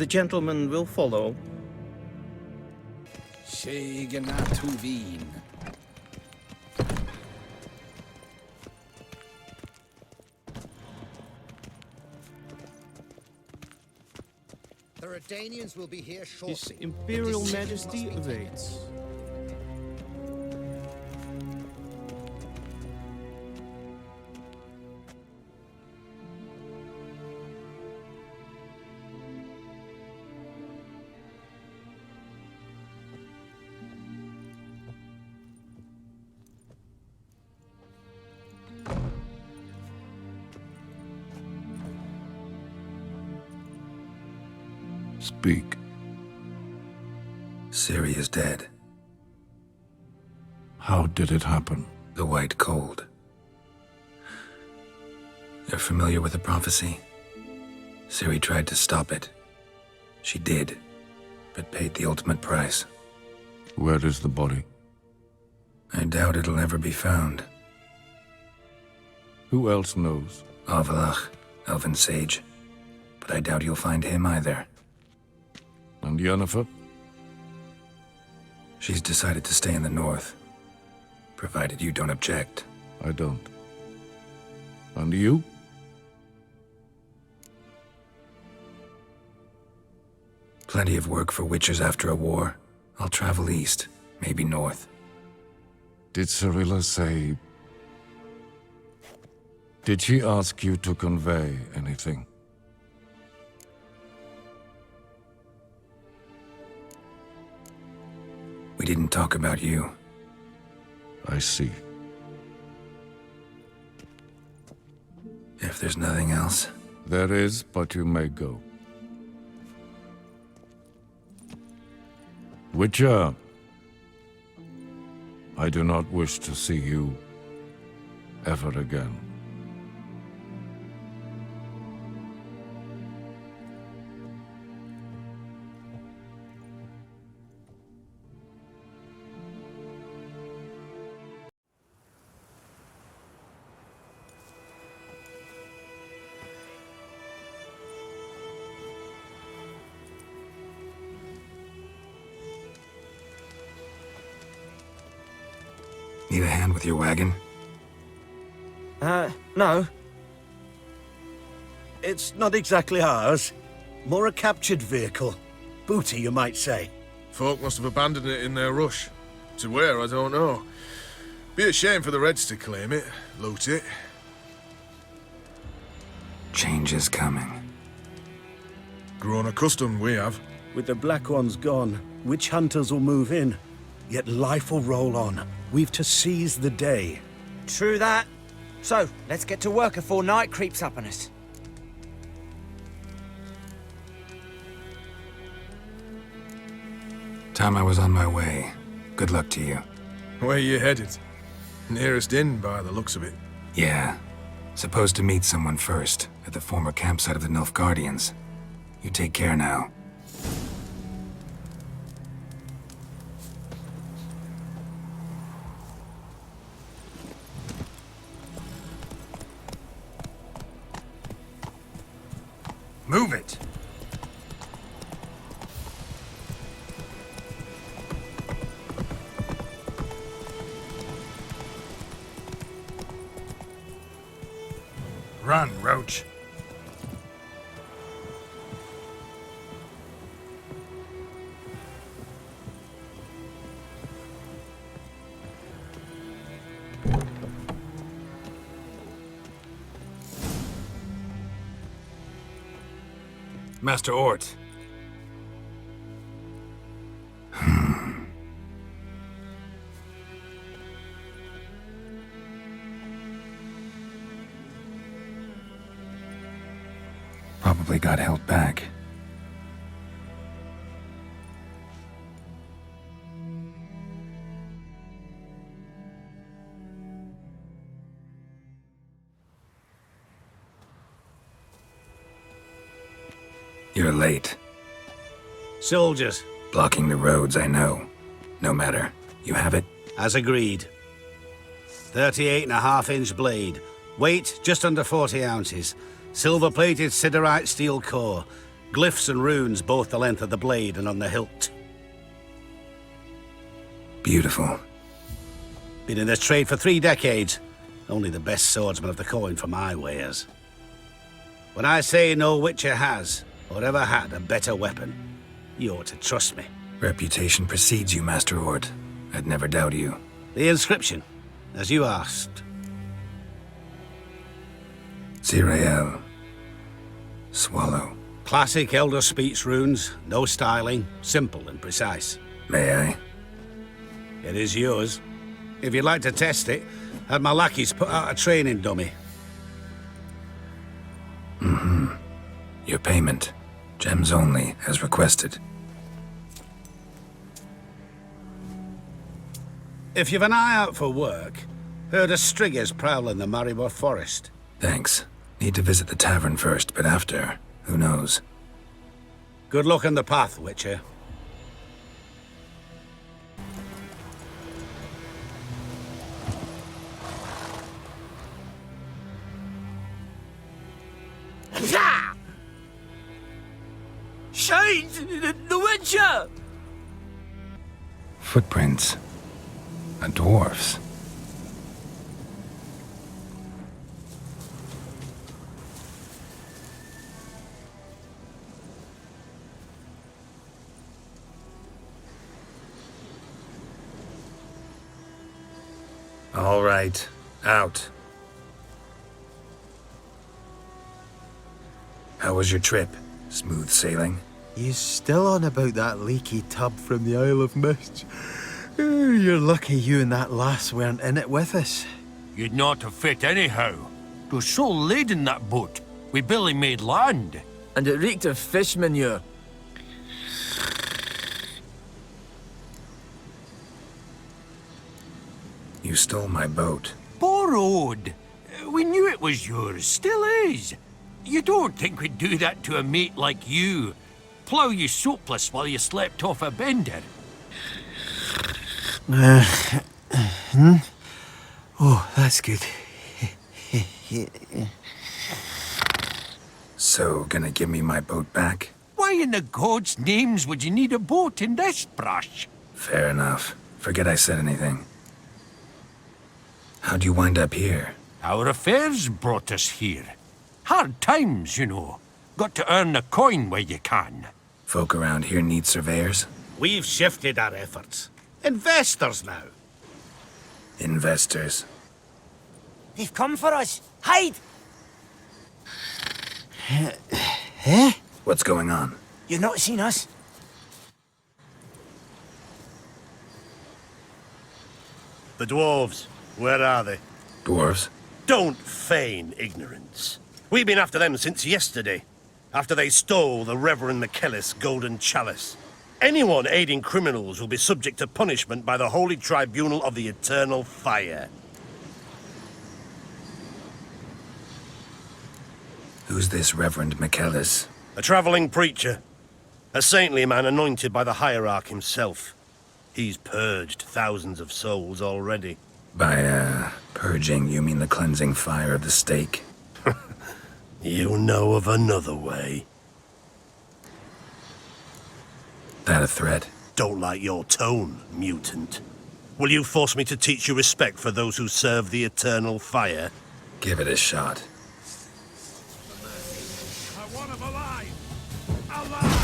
The gentleman will follow. Tuvin. The Redanians will be here shortly. His Imperial Majesty awaits. Speak. Ciri is dead. How did it happen? The White Cold. You're familiar with the prophecy? Ciri tried to stop it. She did, but paid the ultimate price. Where is the body? I doubt it'll ever be found. Who else knows? Avallac'h, Elven Sage. But I doubt you'll find him either. And Yennefer? She's decided to stay in the north. Provided you don't object. I don't. And you? Plenty of work for witchers after a war. I'll travel east, maybe north. Did Cirilla say... Did she ask you to convey anything? We didn't talk about you. I see. If there's nothing else. There is, but you may go. Witcher, I do not wish to see you ever again. Need a hand with your wagon? No. It's not exactly ours. More a captured vehicle. Booty, you might say. Folk must have abandoned it in their rush. To where, I don't know. Be a shame for the Reds to claim it, loot it. Change is coming. Grown accustomed, we have. With the Black Ones gone, witch hunters will move in. Yet life will roll on. We've to seize the day. True that. So, let's get to work before night creeps up on us. Time I was on my way. Good luck to you. Where you headed? Nearest inn, by the looks of it. Yeah. Supposed to meet someone first, at the former campsite of the Nilfgaardians. You take care now. Move it! Run, Roach. Master Ort. Probably got held back. You're late. Soldiers. Blocking the roads, I know. No matter. You have it? As agreed. 38.5-inch blade. Weight just under 40 ounces. Silver-plated siderite steel core. Glyphs and runes both the length of the blade and on the hilt. Beautiful. Been in this trade for 3 decades. Only the best swordsman of the coin for my wares. When I say no Witcher has, or ever had, a better weapon, you ought to trust me. Reputation precedes you, Master Horde. I'd never doubt you. The inscription, as you asked. Zirael. Swallow. Classic Elder Speech runes, no styling, simple and precise. May I? It is yours. If you'd like to test it, had my lackeys put out a training dummy. Your payment. Gems only, as requested. If you've an eye out for work, heard of Striggers prowling the Maribor Forest. Thanks. Need to visit the tavern first, but after, who knows? Good luck on the path, Witcher. Shades! The Witcher! Footprints. A dwarf's. All right, out. How was your trip? Smooth sailing? You still on about that leaky tub from the Isle of Mist? You're lucky you and that lass weren't in it with us. You'd not have fit anyhow. It was so laden, that boat. We barely made land. And it reeked of fish manure. You stole my boat. Borrowed. We knew it was yours. Still is. You don't think we'd do that to a mate like you? Plough you soapless while you slept off a bender? Oh, that's good. So, gonna give me my boat back? Why in the gods' names would you need a boat in this brush? Fair enough. Forget I said anything. How'd you wind up here? Our affairs brought us here. Hard times, you know. Got to earn the coin where you can. Folk around here need surveyors? We've shifted our efforts. Investors now. Investors. They've come for us. Hide! What's going on? You've not seen us? The dwarves, where are they? Dwarves? Don't feign ignorance. We've been after them since yesterday, after they stole the Reverend McKellis' golden chalice. Anyone aiding criminals will be subject to punishment by the Holy Tribunal of the Eternal Fire. Who's this Reverend McKellis? A traveling preacher. A saintly man anointed by the Hierarch himself. He's purged thousands of souls already. By, purging, you mean the cleansing fire of the stake? You know of another way. That a threat? Don't like your tone, mutant. Will you force me to teach you respect for those who serve the eternal fire? Give it a shot. I want him alive! Alive!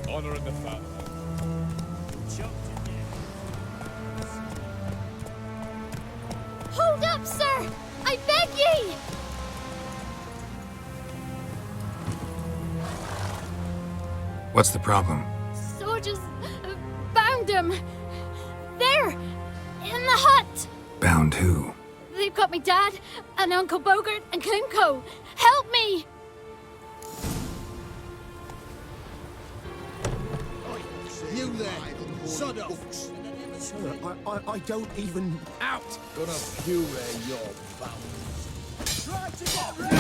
Honor in the family. Hold up, sir! I beg ye! What's the problem? Soldiers bound him. There! In the hut! Bound who? They've got me dad and Uncle Bogart and Klimko. Help me! You there, sod off. Sir, I don't even... Out! Gonna puree your bowels. Try to get rid!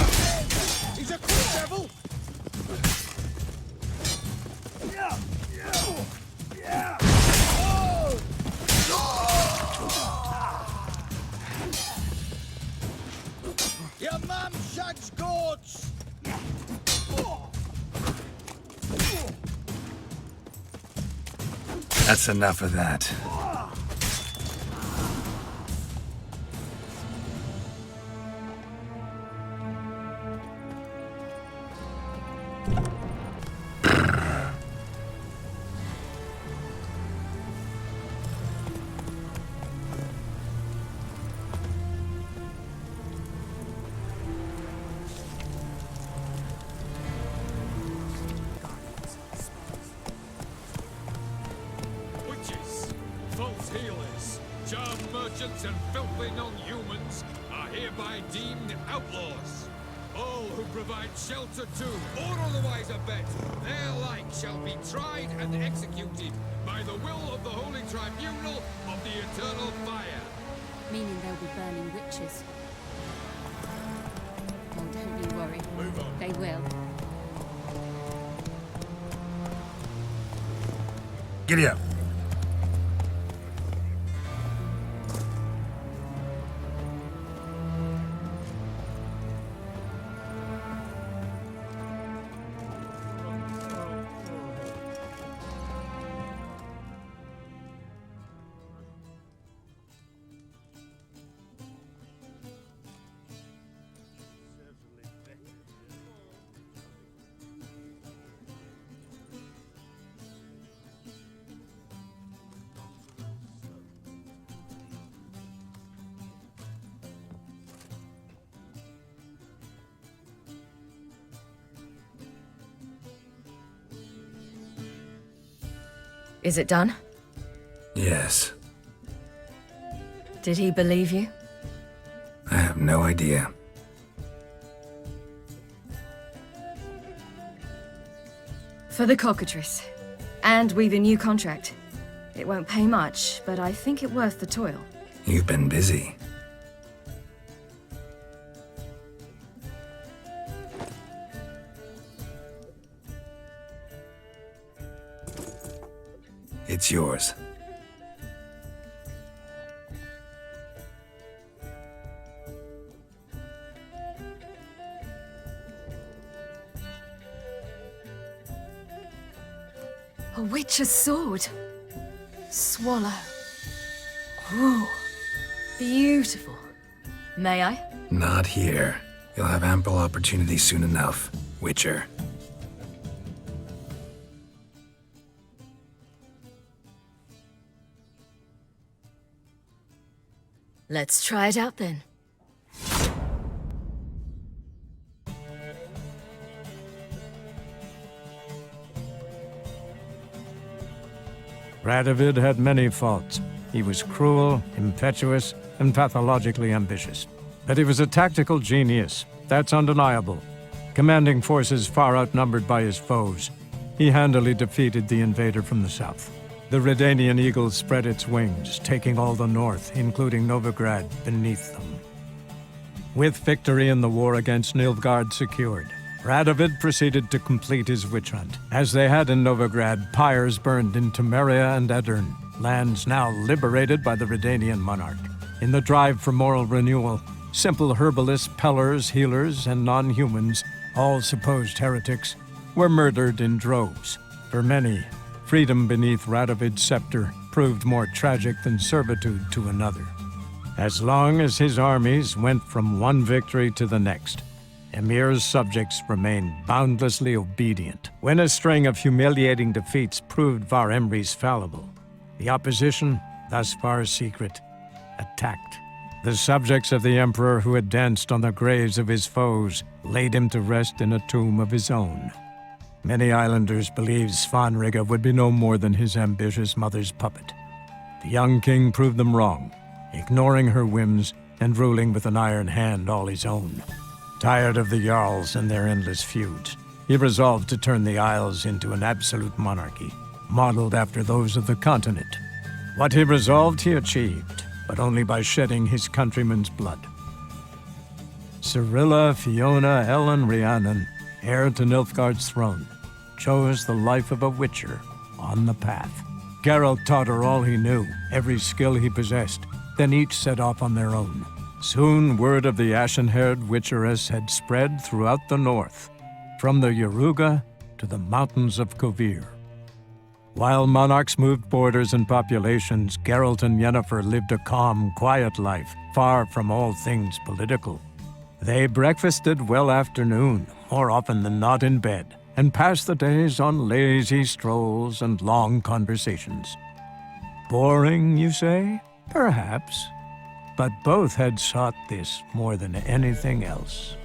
He's a quick devil! Your mum shags goats! That's enough of that. False healers, charm merchants and filthy non-humans are hereby deemed outlaws. All who provide shelter to, or otherwise abet, their like shall be tried and executed by the will of the Holy Tribunal of the Eternal Fire. Meaning they'll be burning witches. Oh, don't you worry. Move on. They will. Giddy up. Is it done? Yes. Did he believe you? I have no idea. For the cockatrice. And we've a new contract. It won't pay much, but I think it worth the toil. You've been busy. It's yours. A witch's sword. Swallow. Ooh. Beautiful. May I? Not here. You'll have ample opportunity soon enough, Witcher. Let's try it out then. Radovid had many faults. He was cruel, impetuous, and pathologically ambitious. But he was a tactical genius. That's undeniable. Commanding forces far outnumbered by his foes, he handily defeated the invader from the south. The Redanian eagle spread its wings, taking all the north, including Novigrad, beneath them. With victory in the war against Nilfgaard secured, Radovid proceeded to complete his witch hunt. As they had in Novigrad, pyres burned in Temeria and Aedirn, lands now liberated by the Redanian monarch. In the drive for moral renewal, simple herbalists, pellers, healers, and non-humans, all supposed heretics, were murdered in droves. For many, freedom beneath Radovid's scepter proved more tragic than servitude to another. As long as his armies went from one victory to the next, Emir's subjects remained boundlessly obedient. When a string of humiliating defeats proved Var Emreis fallible, the opposition, thus far secret, attacked. The subjects of the Emperor who had danced on the graves of his foes laid him to rest in a tomb of his own. Many islanders believed Svanrige would be no more than his ambitious mother's puppet. The young king proved them wrong. ignoring her whims and ruling with an iron hand all his own. Tired of the Jarls and their endless feuds, he resolved to turn the Isles into an absolute monarchy, modeled after those of the continent. What he resolved he achieved, but only by shedding his countrymen's blood. Cirilla, Fiona, Ellen, Rhiannon, heir to Nilfgaard's throne, chose the life of a witcher on the path. Geralt taught her all he knew, every skill he possessed, then each set off on their own. Soon word of the ashen-haired witcheress had spread throughout the north, from the Yaruga to the mountains of Kovir. While monarchs moved borders and populations, Geralt and Yennefer lived a calm, quiet life, far from all things political. They breakfasted well afternoon, more often than not in bed, and passed the days on lazy strolls and long conversations. Boring, you say? Perhaps. But both had sought this more than anything else.